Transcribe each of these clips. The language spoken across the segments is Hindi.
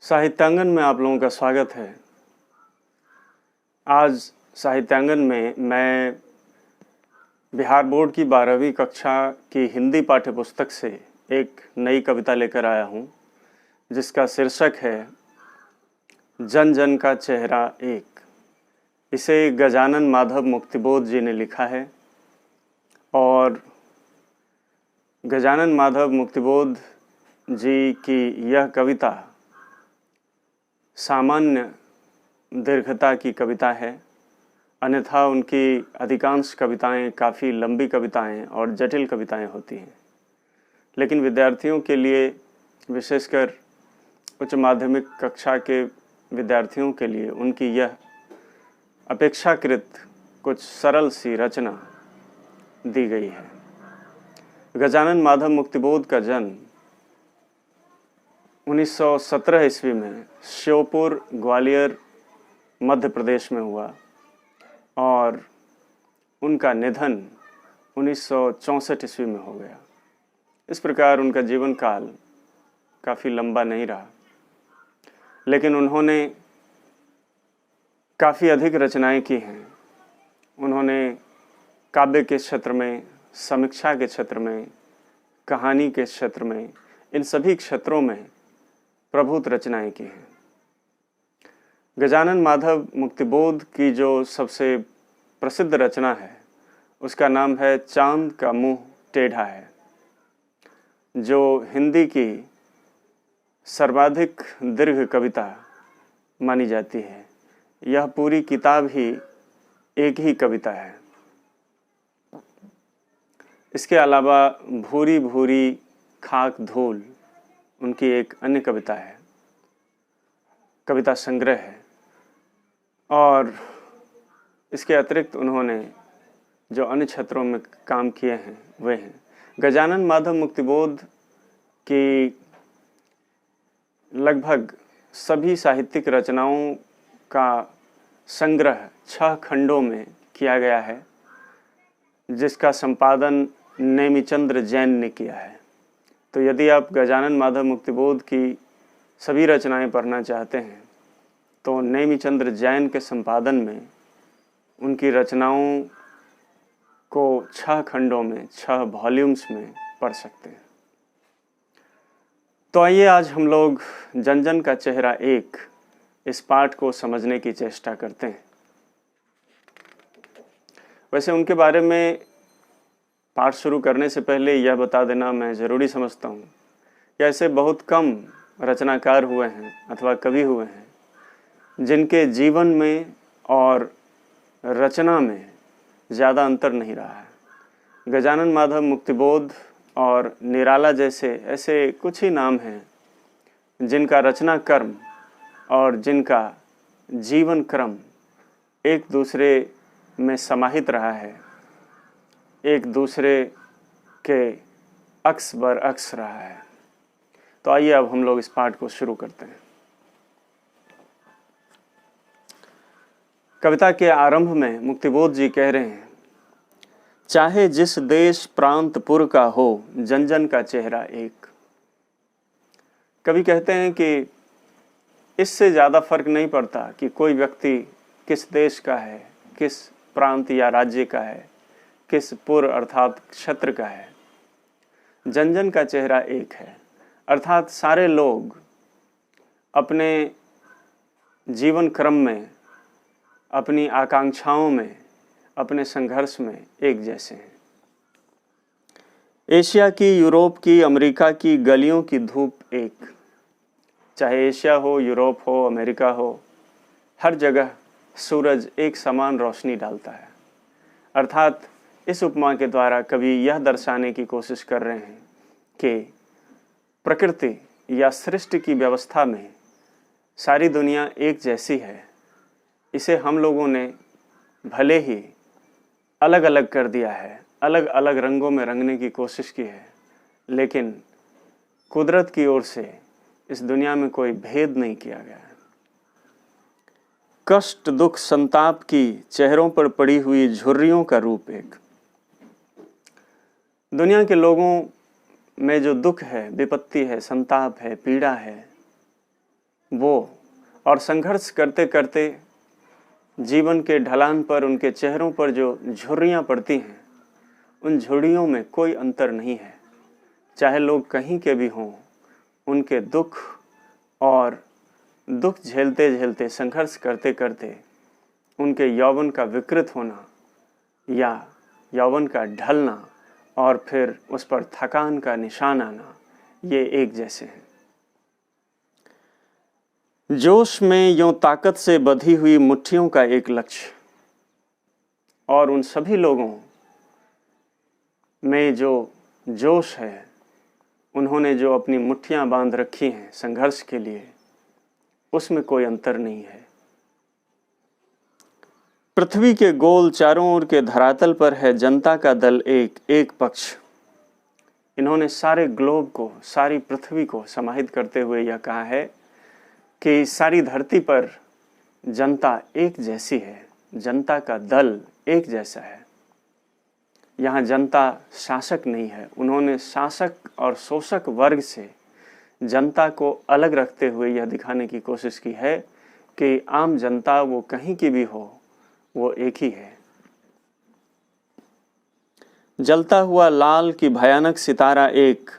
साहित्यांगन में आप लोगों का स्वागत है। आज साहित्यांगन में मैं बिहार बोर्ड की 12वीं कक्षा की हिंदी पाठ्यपुस्तक से एक नई कविता लेकर आया हूँ, जिसका शीर्षक है जन जन का चेहरा एक। इसे गजानन माधव मुक्तिबोध जी ने लिखा है और गजानन माधव मुक्तिबोध जी की यह कविता सामान्य दीर्घता की कविता है, अन्यथा उनकी अधिकांश कविताएं काफ़ी लंबी कविताएं और जटिल कविताएं होती हैं। लेकिन विद्यार्थियों के लिए, विशेषकर उच्च माध्यमिक कक्षा के विद्यार्थियों के लिए, उनकी यह अपेक्षाकृत कुछ सरल सी रचना दी गई है। गजानन माधव मुक्तिबोध का जन्म 1917 ईस्वी में श्योपुर, ग्वालियर, मध्य प्रदेश में हुआ और उनका निधन 1964 ईस्वी में हो गया। इस प्रकार उनका जीवन काल काफ़ी लंबा नहीं रहा, लेकिन उन्होंने काफ़ी अधिक रचनाएं की हैं। उन्होंने काव्य के क्षेत्र में, समीक्षा के क्षेत्र में, कहानी के क्षेत्र में, इन सभी क्षेत्रों में प्रभुत रचनाएं की हैं। गजानन माधव मुक्तिबोध की जो सबसे प्रसिद्ध रचना है उसका नाम है चांद का मुंह टेढ़ा है, जो हिंदी की सर्वाधिक दीर्घ कविता मानी जाती है। यह पूरी किताब ही एक ही कविता है। इसके अलावा भूरी भूरी खाक धूल उनकी एक अन्य कविता है, कविता संग्रह है। और इसके अतिरिक्त उन्होंने जो अन्य क्षेत्रों में काम किए हैं वे हैं। गजानन माधव मुक्तिबोध की लगभग सभी साहित्यिक रचनाओं का संग्रह 6 खंडों में किया गया है, जिसका संपादन नेमिचंद्र जैन ने किया है। तो यदि आप गजानन माधव मुक्तिबोध की सभी रचनाएं पढ़ना चाहते हैं तो नेमिचंद्र जैन के संपादन में उनकी रचनाओं को 6 खंडों में, 6 वॉल्यूम्स में पढ़ सकते हैं। तो आइए आज हम लोग जन जन का चेहरा एक इस पाठ को समझने की चेष्टा करते हैं। वैसे उनके बारे में पाठ शुरू करने से पहले यह बता देना मैं ज़रूरी समझता हूँ कि ऐसे बहुत कम रचनाकार हुए हैं अथवा कवि हुए हैं जिनके जीवन में और रचना में ज़्यादा अंतर नहीं रहा है। गजानन माधव मुक्तिबोध और निराला जैसे ऐसे कुछ ही नाम हैं जिनका रचना कर्म और जिनका जीवन क्रम एक दूसरे में समाहित रहा है, एक दूसरे के अक्स बर अक्स रहा है। तो आइए अब हम लोग इस पाठ को शुरू करते हैं। कविता के आरंभ में मुक्तिबोध जी कह रहे हैं, चाहे जिस देश प्रांत पुर का हो, जन जन का चेहरा एक। कवि कहते हैं कि इससे ज़्यादा फर्क नहीं पड़ता कि कोई व्यक्ति किस देश का है, किस प्रांत या राज्य का है, किस पुर अर्थात क्षेत्र का है। जन जन का चेहरा एक है, अर्थात सारे लोग अपने जीवन क्रम में, अपनी आकांक्षाओं में, अपने संघर्ष में एक जैसे हैं। एशिया की, यूरोप की, अमेरिका की गलियों की धूप एक। चाहे एशिया हो, यूरोप हो, अमेरिका हो, हर जगह सूरज एक समान रोशनी डालता है। अर्थात इस उपमा के द्वारा कवि यह दर्शाने की कोशिश कर रहे हैं कि प्रकृति या सृष्टि की व्यवस्था में सारी दुनिया एक जैसी है। इसे हम लोगों ने भले ही अलग अलग कर दिया है, अलग अलग रंगों में रंगने की कोशिश की है, लेकिन कुदरत की ओर से इस दुनिया में कोई भेद नहीं किया गया है। कष्ट, दुख, संताप की चेहरों पर पड़ी हुई झुर्रियों का रूप एक। दुनिया के लोगों में जो दुख है, विपत्ति है, संताप है, पीड़ा है, वो, और संघर्ष करते करते जीवन के ढलान पर उनके चेहरों पर जो झुर्रियाँ पड़ती हैं, उन झुर्रियों में कोई अंतर नहीं है। चाहे लोग कहीं के भी हों, उनके दुख और दुख झेलते झेलते, संघर्ष करते करते उनके यौवन का विकृत होना या यौवन का ढलना और फिर उस पर थकान का निशान आना, ये एक जैसे हैं। जोश में यूं ताकत से बंधी हुई मुट्ठियों का एक लक्ष्य, और उन सभी लोगों में जो जोश है, उन्होंने जो अपनी मुट्ठियां बांध रखी हैं संघर्ष के लिए, उसमें कोई अंतर नहीं है। पृथ्वी के गोल चारों ओर के धरातल पर है जनता का दल एक पक्ष। इन्होंने सारे ग्लोब को, सारी पृथ्वी को समाहित करते हुए यह कहा है कि सारी धरती पर जनता एक जैसी है, जनता का दल एक जैसा है। यहाँ जनता शासक नहीं है। उन्होंने शासक और शोषक वर्ग से जनता को अलग रखते हुए यह दिखाने की कोशिश की है कि आम जनता वो कहीं की भी हो, वो एक ही है। जलता हुआ लाल की भयानक सितारा एक,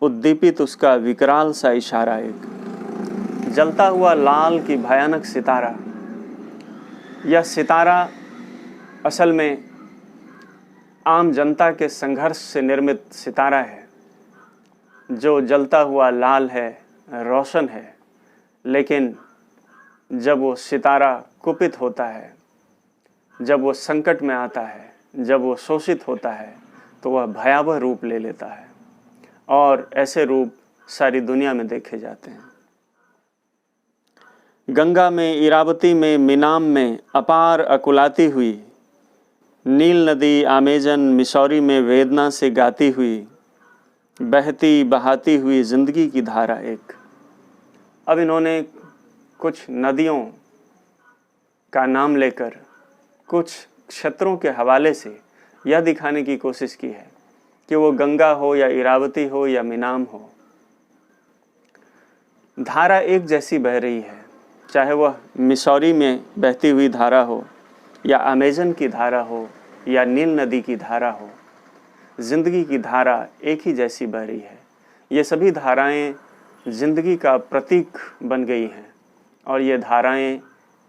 उद्दीपित उसका विकराल सा इशारा एक। जलता हुआ लाल की भयानक सितारा, यह सितारा असल में आम जनता के संघर्ष से निर्मित सितारा है, जो जलता हुआ लाल है, रोशन है। लेकिन जब वो सितारा कुपित होता है, जब वो संकट में आता है, जब वो शोषित होता है, तो वह भयावह रूप ले लेता है। और ऐसे रूप सारी दुनिया में देखे जाते हैं। गंगा में, इरावती में, मिनाम में अपार अकुलाती हुई, नील नदी, अमेजन, मिसौरी में वेदना से गाती हुई, बहती बहाती हुई जिंदगी की धारा एक। अब इन्होंने कुछ नदियों का नाम लेकर कुछ क्षेत्रों के हवाले से यह दिखाने की कोशिश की है कि वो गंगा हो या इरावती हो या मिनाम हो, धारा एक जैसी बह रही है। चाहे वह मिसौरी में बहती हुई धारा हो या अमेजन की धारा हो या नील नदी की धारा हो, जिंदगी की धारा एक ही जैसी बह रही है। ये सभी धाराएं जिंदगी का प्रतीक बन गई हैं और ये धाराएं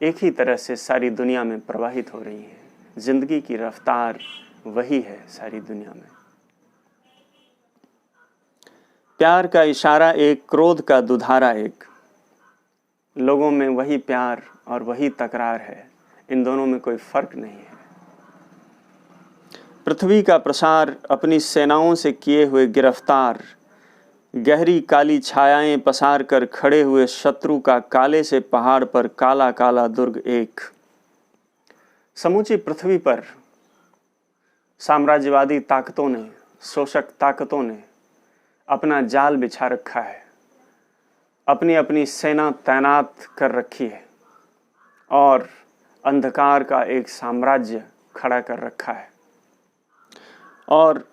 एक ही तरह से सारी दुनिया में प्रवाहित हो रही हैं। जिंदगी की रफ्तार वही है सारी दुनिया में। प्यार का इशारा एक, क्रोध का दुधारा एक। लोगों में वही प्यार और वही तकरार है, इन दोनों में कोई फर्क नहीं है। पृथ्वी का प्रसार अपनी सेनाओं से किए हुए गिरफ्तार, गहरी काली छायाएं पसार कर खड़े हुए शत्रु का काले से पहाड़ पर काला काला दुर्ग एक। समूची पृथ्वी पर साम्राज्यवादी ताकतों ने, शोषक ताकतों ने अपना जाल बिछा रखा है, अपनी अपनी सेना तैनात कर रखी है और अंधकार का एक साम्राज्य खड़ा कर रखा है। और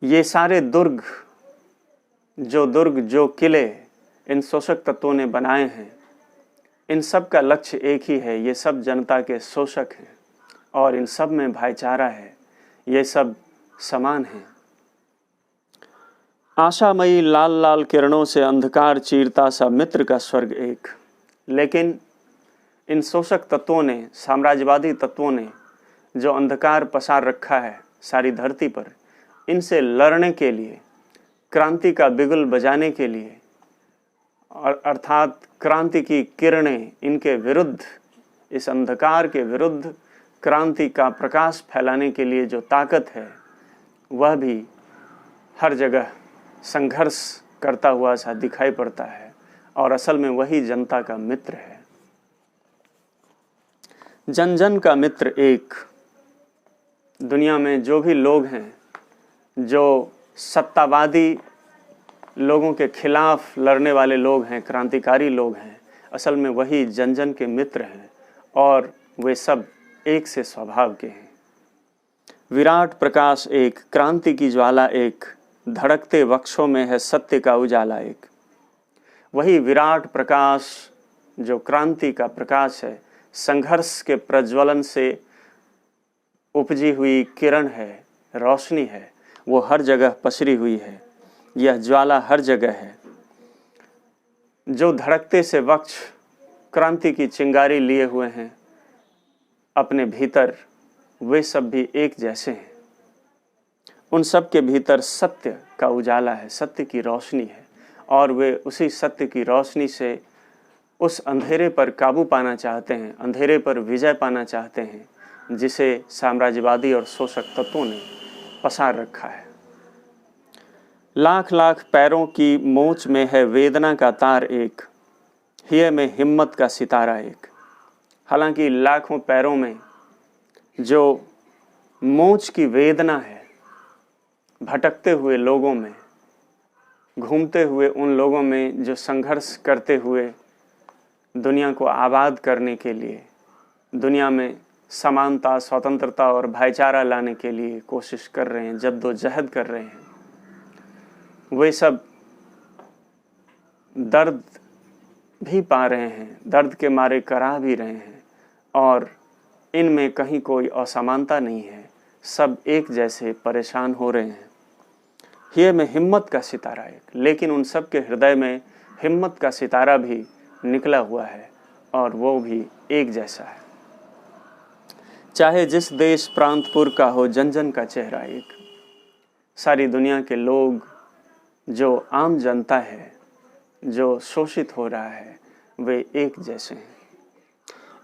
ये सारे दुर्ग, जो किले इन शोषक तत्वों ने बनाए हैं, इन सब का लक्ष्य एक ही है। ये सब जनता के शोषक हैं और इन सब में भाईचारा है, ये सब समान हैं। आशामयी लाल लाल किरणों से अंधकार चीरता सा मित्र का स्वर्ग एक। लेकिन इन शोषक तत्वों ने, साम्राज्यवादी तत्वों ने जो अंधकार पसार रखा है सारी धरती पर, इनसे लड़ने के लिए, क्रांति का बिगुल बजाने के लिए, और अर्थात क्रांति की किरणें इनके विरुद्ध, इस अंधकार के विरुद्ध क्रांति का प्रकाश फैलाने के लिए जो ताकत है, वह भी हर जगह संघर्ष करता हुआ सा दिखाई पड़ता है। और असल में वही जनता का मित्र है, जन जन का मित्र एक। दुनिया में जो भी लोग हैं, जो सत्तावादी लोगों के खिलाफ लड़ने वाले लोग हैं, क्रांतिकारी लोग हैं, असल में वही जन जन के मित्र हैं और वे सब एक से स्वभाव के हैं। विराट प्रकाश एक, क्रांति की ज्वाला एक, धड़कते वक्षों में है सत्य का उजाला एक। वही विराट प्रकाश जो क्रांति का प्रकाश है, संघर्ष के प्रज्वलन से उपजी हुई किरण है, रोशनी है, वो हर जगह पसरी हुई है। यह ज्वाला हर जगह है। जो धड़कते से वक्ष क्रांति की चिंगारी लिए हुए हैं अपने भीतर, वे सब भी एक जैसे हैं। उन सब के भीतर सत्य का उजाला है, सत्य की रोशनी है, और वे उसी सत्य की रोशनी से उस अंधेरे पर काबू पाना चाहते हैं, अंधेरे पर विजय पाना चाहते हैं जिसे साम्राज्यवादी और शोषक तत्वों ने पसार रखा है। लाख लाख पैरों की मोच में है वेदना का तार एक, हिये में हिम्मत का सितारा एक। हालांकि लाखों पैरों में जो मोच की वेदना है, भटकते हुए लोगों में, घूमते हुए उन लोगों में जो संघर्ष करते हुए दुनिया को आबाद करने के लिए, दुनिया में समानता, स्वतंत्रता और भाईचारा लाने के लिए कोशिश कर रहे हैं, जद्दोजहद कर रहे हैं, वे सब दर्द भी पा रहे हैं, दर्द के मारे कराह भी रहे हैं, और इनमें कहीं कोई असमानता नहीं है। सब एक जैसे परेशान हो रहे हैं। ये में हिम्मत का सितारा एक, लेकिन उन सब के हृदय में हिम्मत का सितारा भी निकला हुआ है, और वो भी एक जैसा है। चाहे जिस देश प्रांतपुर का हो, जन जन का चेहरा एक। सारी दुनिया के लोग, जो आम जनता है, जो शोषित हो रहा है, वे एक जैसे हैं।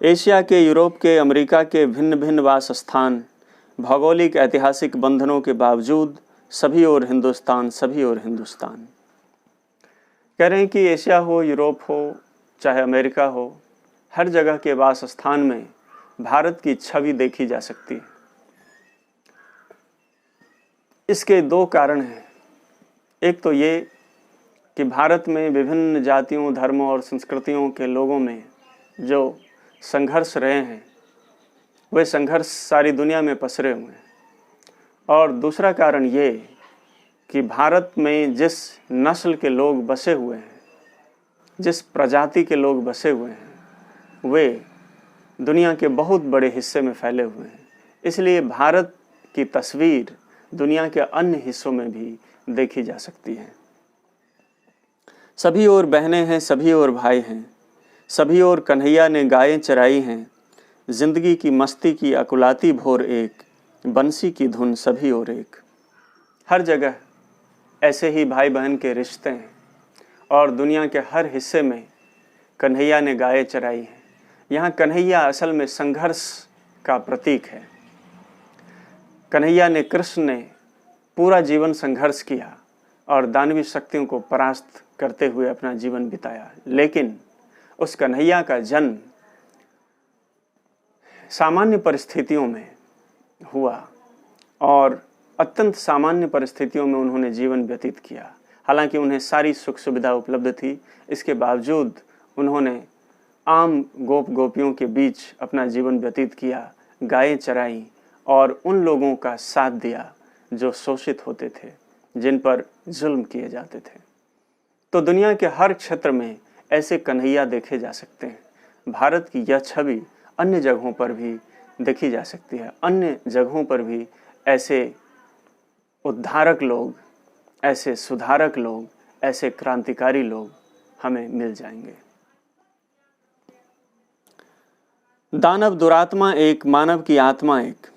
एशिया के, यूरोप के, अमेरिका के भिन्न भिन्न वास स्थान, भौगोलिक ऐतिहासिक बंधनों के बावजूद सभी और हिंदुस्तान, सभी और हिंदुस्तान। कह रहे हैं कि एशिया हो, यूरोप हो, चाहे अमेरिका हो, हर जगह के वास स्थान में भारत की छवि देखी जा सकती है। इसके दो कारण हैं। एक तो ये कि भारत में विभिन्न जातियों, धर्मों और संस्कृतियों के लोगों में जो संघर्ष रहे हैं, वे संघर्ष सारी दुनिया में पसरे हुए हैं। और दूसरा कारण ये कि भारत में जिस नस्ल के लोग बसे हुए हैं, जिस प्रजाति के लोग बसे हुए हैं, वे दुनिया के बहुत बड़े हिस्से में फैले हुए हैं। इसलिए भारत की तस्वीर दुनिया के अन्य हिस्सों में भी देखी जा सकती है। सभी ओर बहनें हैं, सभी ओर भाई हैं, सभी ओर कन्हैया ने गायें चराई हैं। जिंदगी की मस्ती की अकुलाती भोर एक, बंसी की धुन सभी ओर एक। हर जगह ऐसे ही भाई बहन के रिश्ते हैं, और दुनिया के हर हिस्से में कन्हैया ने गायें चराई हैं। यहाँ कन्हैया असल में संघर्ष का प्रतीक है। कन्हैया ने, कृष्ण ने पूरा जीवन संघर्ष किया और दानवी शक्तियों को परास्त करते हुए अपना जीवन बिताया। लेकिन उस कन्हैया का जन्म सामान्य परिस्थितियों में हुआ, और अत्यंत सामान्य परिस्थितियों में उन्होंने जीवन व्यतीत किया। हालांकि उन्हें सारी सुख सुविधा उपलब्ध थी, इसके बावजूद उन्होंने आम गोप गोपियों के बीच अपना जीवन व्यतीत किया, गायें चराई और उन लोगों का साथ दिया जो शोषित होते थे, जिन पर जुल्म किए जाते थे। तो दुनिया के हर क्षेत्र में ऐसे कन्हैया देखे जा सकते हैं। भारत की यह छवि अन्य जगहों पर भी देखी जा सकती है। अन्य जगहों पर भी ऐसे उद्धारक लोग, ऐसे सुधारक लोग, ऐसे क्रांतिकारी लोग हमें मिल जाएंगे। दानव दुरात्मा एक, मानव की आत्मा एक।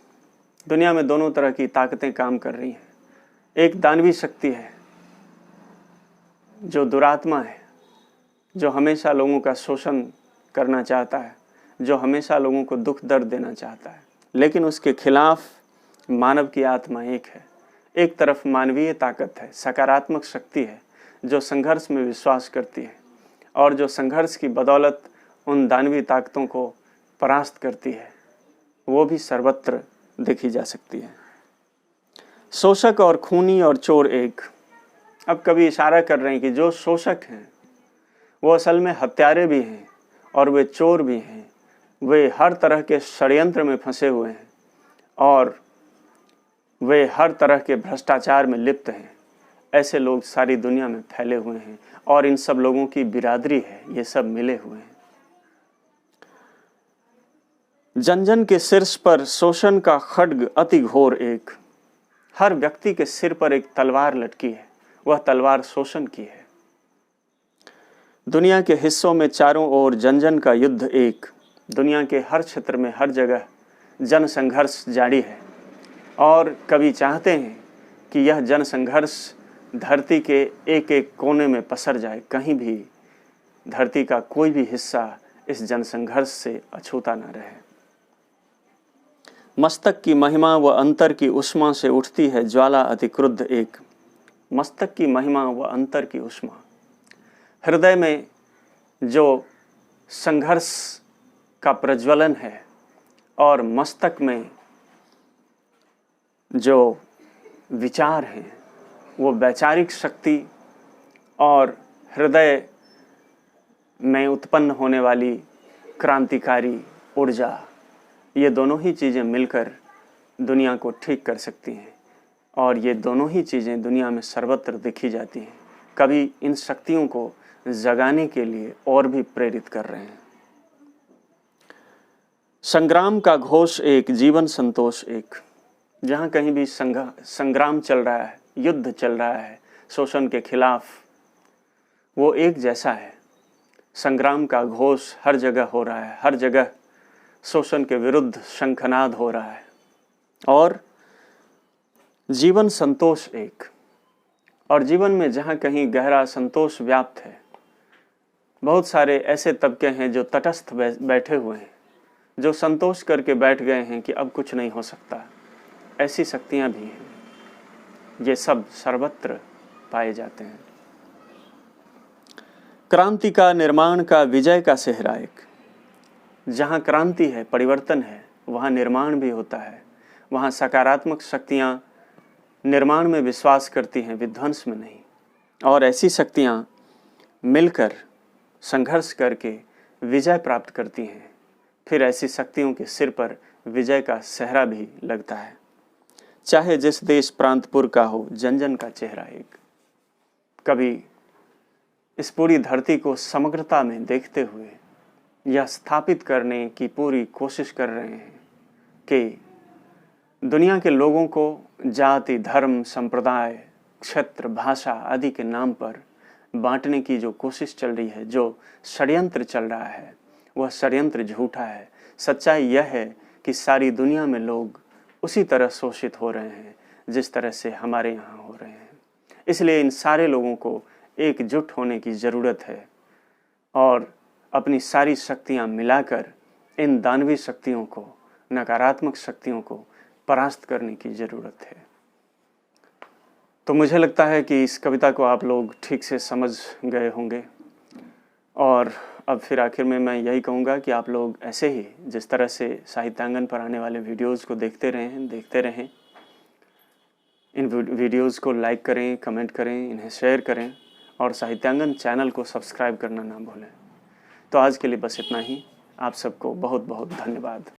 दुनिया में दोनों तरह की ताकतें काम कर रही हैं। एक दानवी शक्ति है जो दुरात्मा है, जो हमेशा लोगों का शोषण करना चाहता है, जो हमेशा लोगों को दुख दर्द देना चाहता है। लेकिन उसके खिलाफ मानव की आत्मा एक है। एक तरफ मानवीय ताकत है, सकारात्मक शक्ति है, जो संघर्ष में विश्वास करती है और जो संघर्ष की बदौलत उन दानवी ताकतों को परास्त करती है। वो भी सर्वत्र देखी जा सकती है। शोषक और खूनी और चोर एक। अब कभी इशारा कर रहे हैं कि जो शोषक हैं वो असल में हत्यारे भी हैं और वे चोर भी हैं। वे हर तरह के षड्यंत्र में फंसे हुए हैं और वे हर तरह के भ्रष्टाचार में लिप्त हैं। ऐसे लोग सारी दुनिया में फैले हुए हैं और इन सब लोगों की बिरादरी है, ये सब मिले हुए हैं। जन जन के शीर्ष पर शोषण का खड्ग अति घोर एक। हर व्यक्ति के सिर पर एक तलवार लटकी है, वह तलवार शोषण की है। दुनिया के हिस्सों में चारों ओर जन जन का युद्ध एक। दुनिया के हर क्षेत्र में हर जगह जन संघर्ष जारी है और कवि चाहते हैं कि यह जन संघर्ष धरती के एक एक कोने में पसर जाए, कहीं भी धरती का कोई भी हिस्सा इस जन संघर्ष से अछूता न रहे। मस्तक की महिमा व अंतर की उष्मा से उठती है ज्वाला अति क्रुद्ध एक। मस्तक की महिमा व अंतर की उष्मा, हृदय में जो संघर्ष का प्रज्वलन है और मस्तक में जो विचार हैं, वो वैचारिक शक्ति और हृदय में उत्पन्न होने वाली क्रांतिकारी ऊर्जा, ये दोनों ही चीज़ें मिलकर दुनिया को ठीक कर सकती हैं और ये दोनों ही चीज़ें दुनिया में सर्वत्र देखी जाती हैं। कभी इन शक्तियों को जगाने के लिए और भी प्रेरित कर रहे हैं। संग्राम का घोष एक, जीवन संतोष एक। जहाँ कहीं भी संग्राम चल रहा है, युद्ध चल रहा है शोषण के खिलाफ, वो एक जैसा है। संग्राम का घोष हर जगह हो रहा है, हर जगह शोषण के विरुद्ध शंखनाद हो रहा है। और जीवन संतोष एक, और जीवन में जहाँ कहीं गहरा संतोष व्याप्त है। बहुत सारे ऐसे तबके हैं जो तटस्थ बैठे हुए हैं, जो संतोष करके बैठ गए हैं कि अब कुछ नहीं हो सकता। ऐसी शक्तियाँ भी हैं, ये सब सर्वत्र पाए जाते हैं। क्रांति का, निर्माण का, विजय का सेहरा एक। जहाँ क्रांति है, परिवर्तन है, वहाँ निर्माण भी होता है। वहाँ सकारात्मक शक्तियाँ निर्माण में विश्वास करती हैं, विध्वंस में नहीं। और ऐसी शक्तियाँ मिलकर संघर्ष करके विजय प्राप्त करती हैं। फिर ऐसी शक्तियों के सिर पर विजय का सेहरा भी लगता है। चाहे जिस देश प्रांतपुर का हो, जन जन का चेहरा एक। कभी इस पूरी धरती को समग्रता में देखते हुए यह स्थापित करने की पूरी कोशिश कर रहे हैं कि दुनिया के लोगों को जाति, धर्म, संप्रदाय, क्षेत्र, भाषा आदि के नाम पर बांटने की जो कोशिश चल रही है, जो षड्यंत्र चल रहा है, वह षड्यंत्र झूठा है। सच्चाई यह है कि सारी दुनिया में लोग उसी तरह शोषित हो रहे हैं जिस तरह से हमारे यहाँ हो रहे हैं। इसलिए इन सारे लोगों को एकजुट होने की ज़रूरत है और अपनी सारी शक्तियाँ मिलाकर इन दानवी शक्तियों को, नकारात्मक शक्तियों को परास्त करने की ज़रूरत है। तो मुझे लगता है कि इस कविता को आप लोग ठीक से समझ गए होंगे और अब फिर आखिर में मैं यही कहूँगा कि आप लोग ऐसे ही जिस तरह से साहित्यांगन पर आने वाले वीडियोज़ को देखते रहें। इन वीडियोज़ को लाइक करें, कमेंट करें, इन्हें शेयर करें और साहित्यांगन चैनल को सब्सक्राइब करना ना भूलें। तो आज के लिए बस इतना ही। आप सबको बहुत बहुत धन्यवाद।